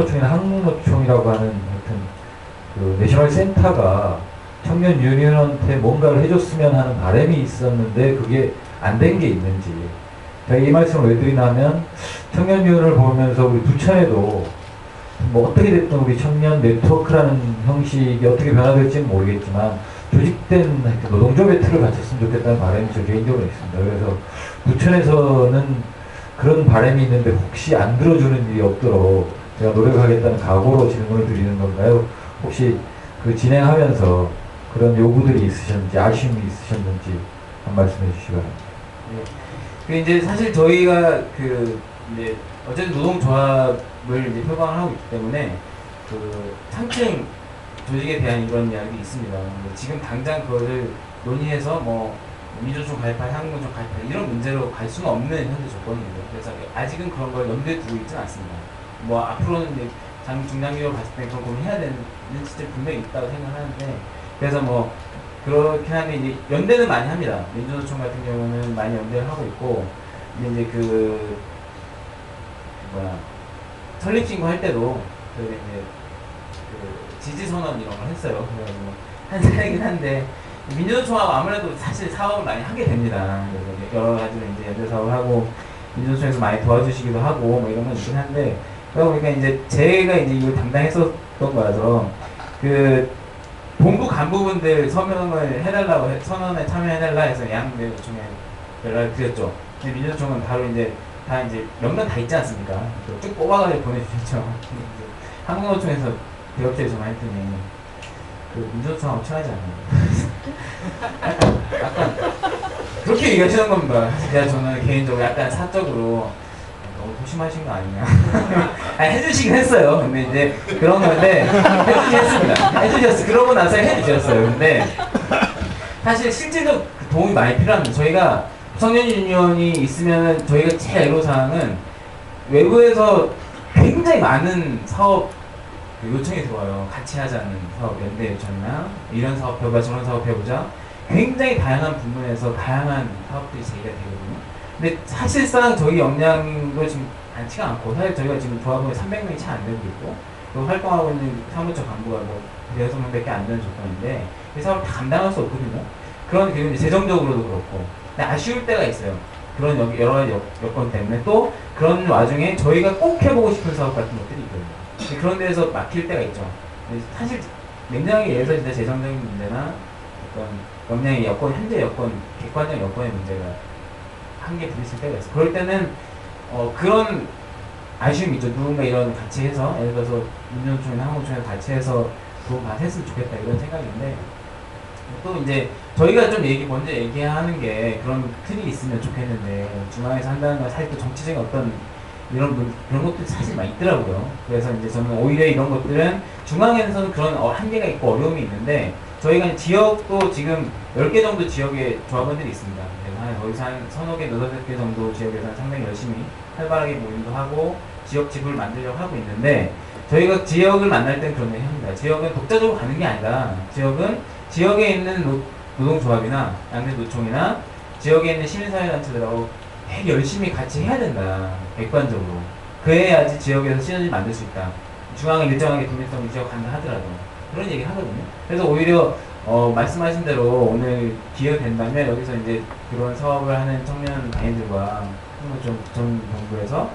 청년 한국노총이라고 하는 하여튼 그 내셔널 센터가 청년 유니언한테 뭔가를 해줬으면 하는 바람이 있었는데 그게 안 된 게 있는지, 제가 이 말씀을 왜 드리냐면 청년 유니언을 보면서 우리 부천에도 뭐 어떻게 됐든 우리 청년 네트워크라는 형식이 어떻게 변화될지는 모르겠지만 조직된 노동조합의 틀을 갖췄으면 좋겠다는 바람이 저 개인적으로 있습니다. 그래서 부천에서는 그런 바람이 있는데 혹시 안 들어주는 일이 없도록 제가 노력하겠다는 각오로 질문을 드리는 건가요? 혹시 그 진행하면서 그런 요구들이 있으셨는지, 아쉬움이 있으셨는지 한 말씀해 주시기 바랍니다. 네. 그 이제 사실 저희가 그 이제 어쨌든 노동조합을 이제 표방을 하고 있기 때문에 그 상층 조직에 대한 이런 이야기가 있습니다. 지금 당장 그거를 논의해서 뭐 민주노총 가입할, 한국노총 가입할 이런 문제로 갈 수는 없는 현재 조건입니다. 그래서 아직은 그런 걸 염두에 두고 있지는 않습니다. 뭐 앞으로는 이제 중장기로 봤을 때 그런 고민을 해야 되는 시점이 분명히 있다고 생각하는데, 그래서 뭐 그렇긴 한데 이제 연대는 많이 합니다. 민주노총 같은 경우는 많이 연대를 하고 있고, 근데 이제 그 뭐야 설립 신고할 때도 저희가 이제 그 지지 선언 이런 걸 했어요. 그래가지고 한 사례긴 한데 민주노총하고 아무래도 사실 사업을 많이 하게 됩니다. 그래서 여러 가지로 이제 연대 사업을 하고 민주노총에서 많이 도와주시기도 하고 뭐 이런 건 있긴 한데, 그러다 보니까 이제 제가 이제 이걸 담당했었던 거라서 그 본부 간부분들 서명을 해달라고 선언에 참여해달라 해서 양대 노총에 연락을 드렸죠. 근데 민주노총은 바로 이제 다 이제 명단 다 있지 않습니까? 쭉 뽑아가지고 보내주셨죠. 한국노총에서 대업체에 전화했더니 그 민주노총하고 친하지 않아요. 약간 그렇게 얘기하시는 겁니다. 제가 저는 개인적으로 약간 사적으로 너무 소심하신 거 아니냐. 아니, 해주시긴 했어요. 근데 이제 그런 건데 해주셨습니다. 해주셨어요. 그러고 나서 해주셨어요. 근데 사실 실질적 도움이 많이 필요합니다. 저희가 청년 유니언이 있으면 저희가 제일 애로사항은 외부에서 굉장히 많은 사업 요청이 들어와요. 같이 하자는 사업, 연대 요청이나 이런 사업 해보자, 저런 사업 해보자. 굉장히 다양한 부문에서 다양한 사업들이 제기가 되거든요. 근데 사실상 저희 역량도 지금 많지가 않고, 사실 저희가 지금 조합원이 300명이 채 안 되고 있고, 또 활동하고 있는 사무처 간부가 뭐 6명밖에 안 되는 조건인데 이 사업을 다 감당할 수 없거든요. 그런 경우는 재정적으로도 그렇고, 근데 아쉬울 때가 있어요. 그런 여러 가지 여건 때문에. 또 그런 와중에 저희가 꼭 해보고 싶은 사업 같은 것들이 있거든요. 그런 데서 막힐 때가 있죠. 사실 냉정하게 얘기해서 진짜 재정적인 문제나 어떤 역량의 여건, 현재 여건, 객관적 여건의 문제가 한계 부딪힐 때가 있어요. 그럴 때는 그런 아쉬움이 있죠. 누군가 이런 같이 해서, 예를 들어서 민주노총이나 한국노총이나 같이 해서 도움 다 했으면 좋겠다 이런 생각인데, 또 이제 저희가 좀 먼저 얘기하는 게 그런 틀이 있으면 좋겠는데 중앙에서 한다는 건 사실 또 정치적인 어떤 그런 것들이 사실 많이 있더라고요. 그래서 이제 저는 오히려 이런 것들은 중앙에서는 그런 한계가 있고 어려움이 있는데, 저희가 지역도 지금 10개 정도 지역에 조합원들이 있습니다. 그래서 거기서 한 서너 개, 너댓 개 정도 지역에서는 상당히 열심히 활발하게 모임도 하고 지역 지부를 만들려고 하고 있는데, 저희가 지역을 만날 땐 그런 얘기 합니다. 지역은 독자적으로 가는 게 아니라 지역은 지역에 있는 노동조합이나 양대노총이나 지역에 있는 시민사회단체들하고 되게 열심히 같이 해야 된다. 객관적으로. 그래야지 지역에서 시너지를 만들 수 있다. 중앙에 일정하게 독립성이 지역 간다 하더라도. 그런 얘기를 하거든요. 그래서 오히려 말씀하신 대로 오늘 기회가 된다면 여기서 이제 그런 사업을 하는 청년 단위들과 전 정부에서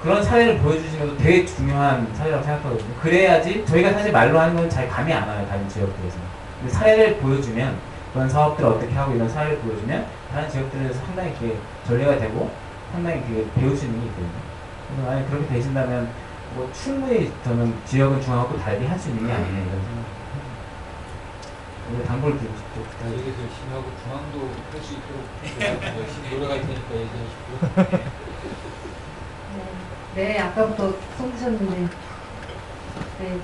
그런 사례를 보여주시는 것도 되게 중요한 사례라고 생각하거든요. 그래야지 저희가 사실 말로 하는 건 잘 감이 안 와요. 다른 지역들에서. 근데 사례를 보여주면, 그런 사업들을 어떻게 하고 이런 사례를 보여주면 다른 지역들에서 상당히 그게 전례가 되고 상당히 그게 배울 수 있는 게 있거든요. 그래서 만약 그렇게 되신다면 뭐 충분히 저는 지역은 중앙하고 다르게 할 수 있는 게 아니냐 이런 생각입니다. 당부를 드리고 싶죠. 지역에서 열심히 하고 중앙도 할 수 있도록 열심히 노력할 테니까 얘기하시고요. 네, 아까부터 손 드셨는데, 네,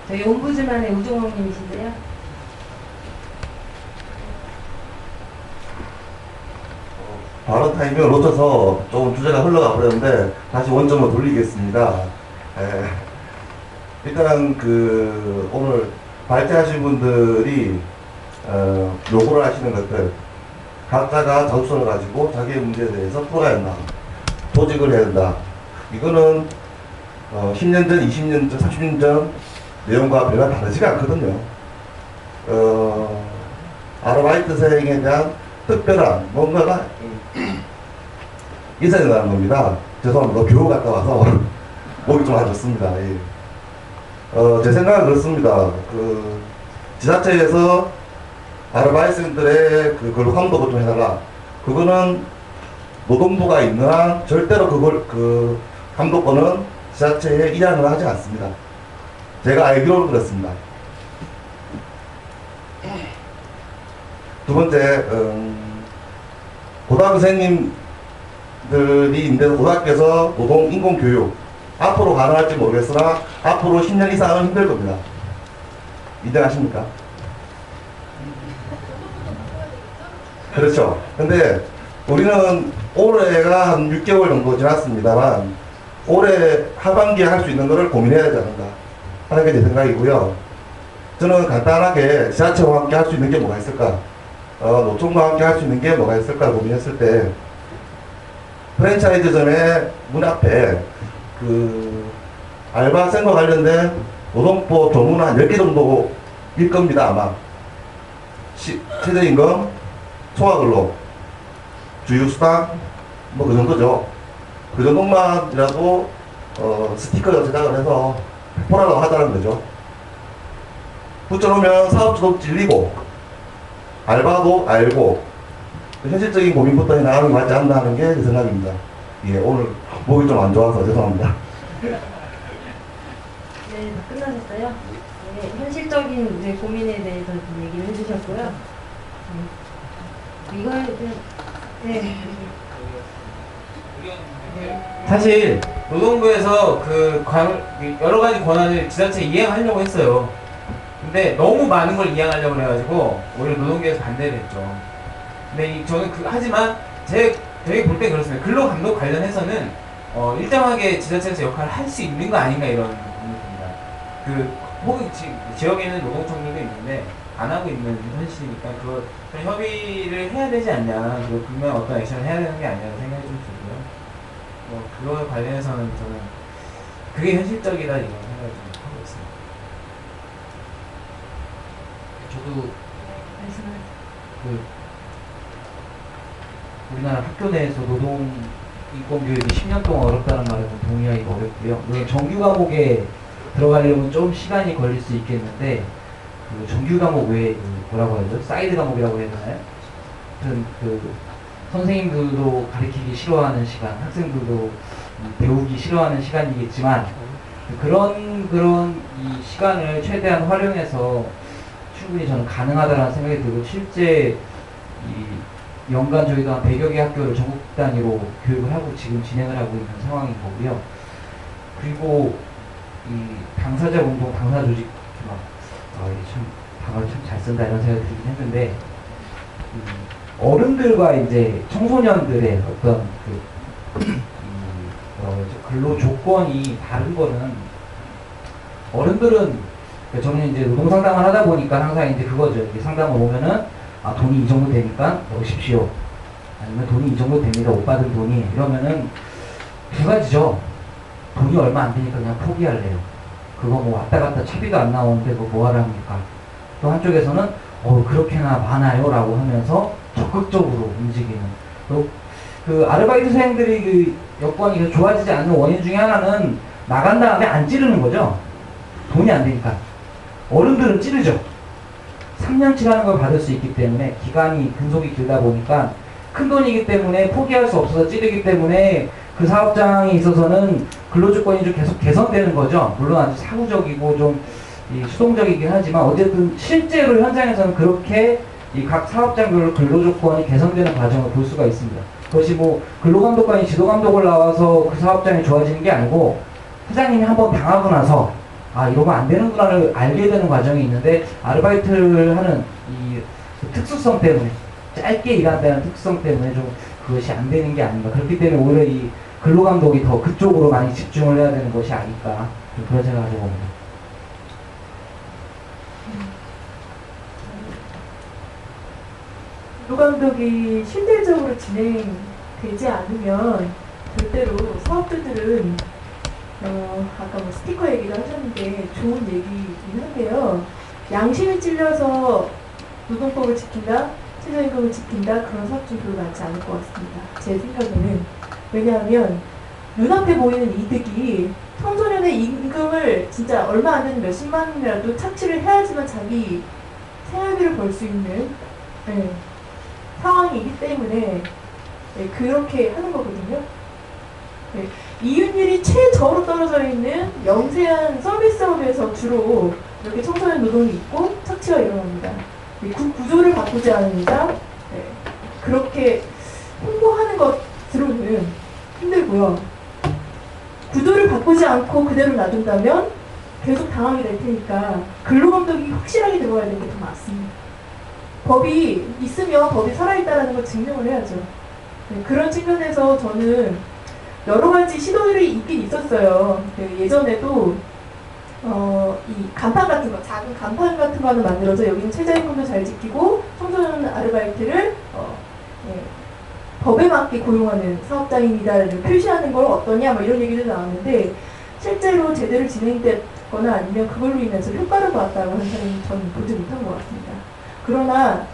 저희 옴부즈만의 우종홍님이신데요. 발언 타이밍을 놓쳐서 조금 주제가 흘러가 버렸는데 다시 원점으로 돌리겠습니다. 일단 오늘 발제하신 분들이 요구를 하시는 것들, 각자가 자주성을 가지고 자기의 문제에 대해서 풀어야 한다, 조직을 해야 된다. 이거는 10년 전, 20년 전, 30년 전 내용과 별로 다르지가 않거든요. 아르바이트생에 대한 특별한 뭔가가 있어야 된다는 겁니다. 죄송합니다. 교우 갔다 와서 목이 좀 안 좋습니다. 예. 제 생각은 그렇습니다. 지자체에서 아르바이트생들의 근로 감독을 좀 해달라. 그거는 노동부가 있는 한 절대로 감독권은 지자체에 이양을 하지 않습니다. 제가 알기로는 그렇습니다. 두 번째, 고등학생님들이 있는데 고등학교에서 노동 인공 교육 앞으로 가능할지 모르겠으나 앞으로 10년 이상은 힘들 겁니다. 인정하십니까? 그렇죠. 근데 우리는 올해가 한 6개월 정도 지났습니다만 올해 하반기에 할 수 있는 것을 고민해야 되지 않는가 하는 게 제 생각이고요. 저는 간단하게 지자체와 함께 할 수 있는 게 뭐가 있을까, 노총과 함께 할 수 있는 게 뭐가 있을까 고민했을 때 프랜차이즈점의 문 앞에 알바생과 관련된 노동법 조문 한 10개 정도일 겁니다. 아마 최저임금, 소화근로, 주휴수당 뭐 그 정도죠. 그 정도만이라도 스티커를 제작을 해서 보라고 하자는 거죠. 붙여놓으면 사업주도 질리고 알바도 알고 현실적인 고민부터 나가는 게 맞지 않나 하는 게 제 생각입니다. 예, 오늘 목이 좀 안 좋아서 죄송합니다. 네, 다 끝나셨어요? 네, 현실적인 이제 고민에 대해서 좀 얘기를 해주셨고요. 이걸 좀, 네. 사실 노동부에서 여러 가지 권한을 지자체에 이행하려고 했어요. 근데 너무 많은 걸 이행하려고 그래가지고 오히려 노동계에서 반대를 했죠. 근데 저는 하지만 저희 볼 때 그렇습니다. 근로감독 관련해서는 일정하게 지자체에서 역할을 할 수 있는 거 아닌가 이런 생각입니다. 혹은 지역에는 노동청들도 있는데 안 하고 있는 현실이니까 그런 협의를 해야 되지 않냐, 그리고 분명 어떤 액션을 해야 되는 게 아니냐는 생각이 좀 들고요. 그거에 관련해서는 저는 그게 현실적이다 이런 생각을 좀 하고 있습니다. 저도 말씀하세요. 우리나라 학교 내에서 노동 인권 교육이 10년 동안 어렵다는 말에 좀 동의하기가 어렵고요. 물론 정규 과목에 들어가려면 좀 시간이 걸릴 수 있겠는데 정규 과목 외에 뭐라고 하죠? 사이드 과목이라고 해야 되나요? 아무튼 선생님들도 가르치기 싫어하는 시간, 학생들도 배우기 싫어하는 시간이겠지만 그런 이 시간을 최대한 활용해서 충분히 저는 가능하다라는 생각이 들고, 실제 연간 저희도 한 100여 개 학교를 전국 단위로 교육을 하고 지금 진행을 하고 있는 상황인 거고요. 그리고 이 당사자 운동, 당사 조직 참 단어를 참 잘 쓴다 이런 생각이 들긴 했는데, 어른들과 이제 청소년들의 어떤 근로 조건이 다른 거는, 어른들은 저는 이제 노동 상담을 하다 보니까 항상 이제 그거죠. 이제 상담을 오면은 돈이 이 정도 되니까 넣으십시오. 아니면 돈이 이 정도 됩니다. 못 받은 돈이. 이러면은 두 가지죠. 돈이 얼마 안 되니까 그냥 포기할래요. 그거 뭐 왔다 갔다 차비도 안 나오는데 그거 뭐하라 합니까? 또 한쪽에서는 그렇게나 많아요 라고 하면서 적극적으로 움직이는. 또 아르바이트생들이 여건이 좋아지지 않는 원인 중에 하나는 나간 다음에 안 찌르는 거죠. 돈이 안 되니까. 어른들은 찌르죠. 3년치 하는 걸 받을 수 있기 때문에, 기간이 근속이 길다 보니까 큰 돈이기 때문에 포기할 수 없어서 찌르기 때문에 그 사업장에 있어서는 근로조건이 좀 계속 개선되는 거죠. 물론 아주 사후적이고 좀 수동적이긴 하지만 어쨌든 실제로 현장에서는 그렇게 각 사업장별로 근로조건이 개선되는 과정을 볼 수가 있습니다. 그것이 뭐 근로감독관이 지도감독을 나와서 그 사업장이 좋아지는 게 아니고, 부장님이 한번 당하고 나서 이러면 안 되는구나를 알게 되는 과정이 있는데, 아르바이트를 하는 이 특수성 때문에, 짧게 일한다는 특성 때문에 좀 그것이 안 되는 게 아닌가. 그렇기 때문에 오히려 이 근로감독이 더 그쪽으로 많이 집중을 해야 되는 것이 아닐까, 그런 생각을 해봅니다. 근로감독이 실질적으로 진행되지 않으면 절대로 사업주들은 아까 뭐 스티커 얘기도 하셨는데 좋은 얘기긴 한데요. 양심이 찔려서 노동법을 지킨다, 최저임금을 지킨다 그런 사업좀 별로 많지 않을 것 같습니다. 제 생각에는. 왜냐하면 눈앞에 보이는 이득이 청소년의 임금을 진짜 얼마 안 되는 몇십만 원이라도 착취를 해야지만 자기 생활비를 벌 수 있는 상황이기 때문에 그렇게 하는 거거든요. 이윤율이 최저로 떨어져 있는 영세한 서비스업에서 주로 이렇게 청소년 노동이 있고 착취가 일어납니다. 구조를 바꾸지 않은 이상 그렇게 홍보하는 것으로는 힘들고요. 구조를 바꾸지 않고 그대로 놔둔다면 계속 당하게 될 테니까 근로감독이 확실하게 들어가야 되는 게 더 맞습니다. 법이 있으면 법이 살아있다는 걸 증명을 해야죠. 그런 측면에서 저는 여러 가지 시도들이 있긴 있었어요. 예전에도 이 간판 같은 거, 작은 간판 같은 거 하나 만들어서 여기는 최저임금도 잘 지키고 청소년 아르바이트를 법에 맞게 고용하는 사업장입니다를 표시하는 걸 어떠냐 뭐 이런 얘기도 나왔는데 실제로 제대로 진행됐거나 아니면 그걸로 인해서 효과를 봤다고 하는 사람은 저는 보지 못한 것 같습니다. 그러나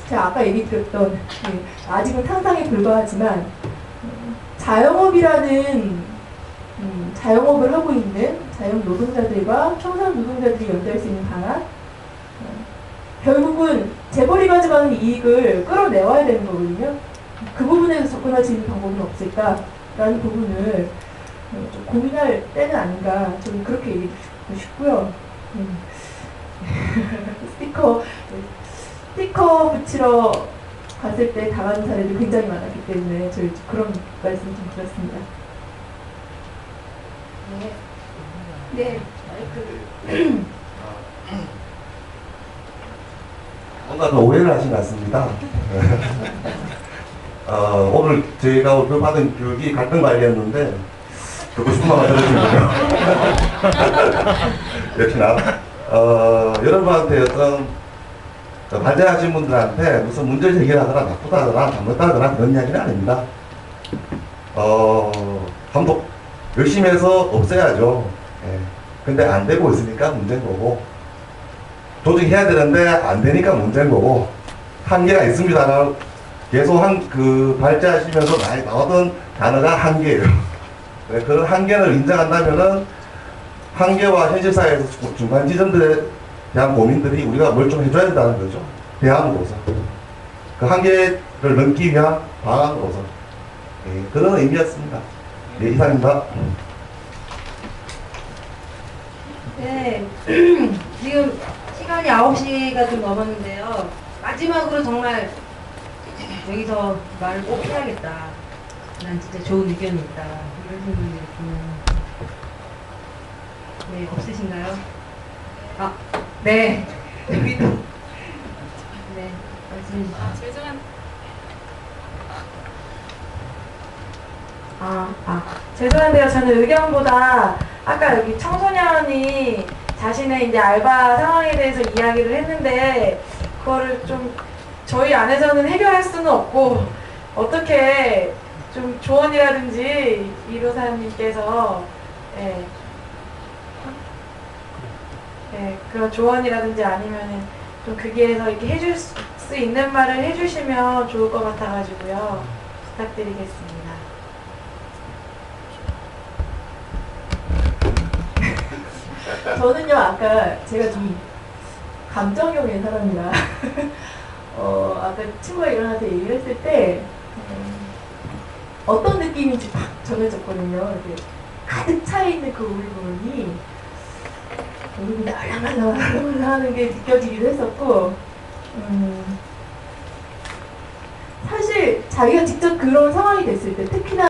제가 아까 얘기 드렸던 아직은 상상에 불과하지만 자영업이라는 자영업을 하고 있는 자영 노동자들과 청소년 노동자들이 연대할 수 있는 방안 결국은 재벌이 가져가는 이익을 끌어내와야 되는 거거든요. 그 부분에서 접근할 수 있는 방법은 없을까라는 부분을 좀 고민할 때는 아닌가 저는 그렇게 얘기하고 싶고요. 스티커 붙이러 갔을 때 당하는 사례도 굉장히 많았기 때문에 저희 그런 말씀 좀 드렸습니다. 네, 마이크를. 뭔가 더 오해를 하신 것 같습니다. 오늘 저희가 오늘 받은 교육이 갈등 관리였는데 듣고 싶은 말만 들으시면요. 역시나 여러분한테 어떤 발전하신 분들한테 무슨 문제를 해결하거나 나쁘다거나 잘못하거나 그런 이야기는 아닙니다. 감독 열심히 해서 없애야죠. 근데 안 되고 있으니까 문제인 거고 조직해야 되는데 안 되니까 문제인 거고 한계가 있습니다. 계속 발제하시면서 많이 나오던 단어가 한계예요. 그런 한계를 인정한다면은 한계와 현실사회에서 중간 지점들에 대한 고민들이 우리가 뭘 좀 해줘야 된다는 거죠. 대안으로서. 그 한계를 넘기 위한 방안으로서. 그런 의미였습니다. 네, 이상입니다. 네, 지금 시간이 9시가 좀 넘었는데요. 마지막으로 정말 여기서 말을 꼭 해야겠다. 난 진짜 좋은 의견이 있다. 이런 분들이 네, 없으신가요? 아, 네. 여기도. 네, 말씀해 주세요. 죄송한데요. 저는 의견보다 아까 여기 청소년이 자신의 이제 알바 상황에 대해서 이야기를 했는데 그거를 좀 저희 안에서는 해결할 수는 없고 어떻게 좀 조언이라든지 이로사님께서 그런 조언이라든지 아니면은 좀 거기에서 이렇게 해줄 수 있는 말을 해주시면 좋을 것 같아가지고요. 부탁드리겠습니다. 저는요, 아까 제가 좀 감정형의 사람이라 아까 친구가 일어나서 얘기를 했을 때 어떤 느낌인지 딱 정해졌거든요. 이렇게 가득 차 있는 그 울분이 알랑알랑 하는 게 느껴지기도 했었고 사실 자기가 직접 그런 상황이 됐을 때 특히나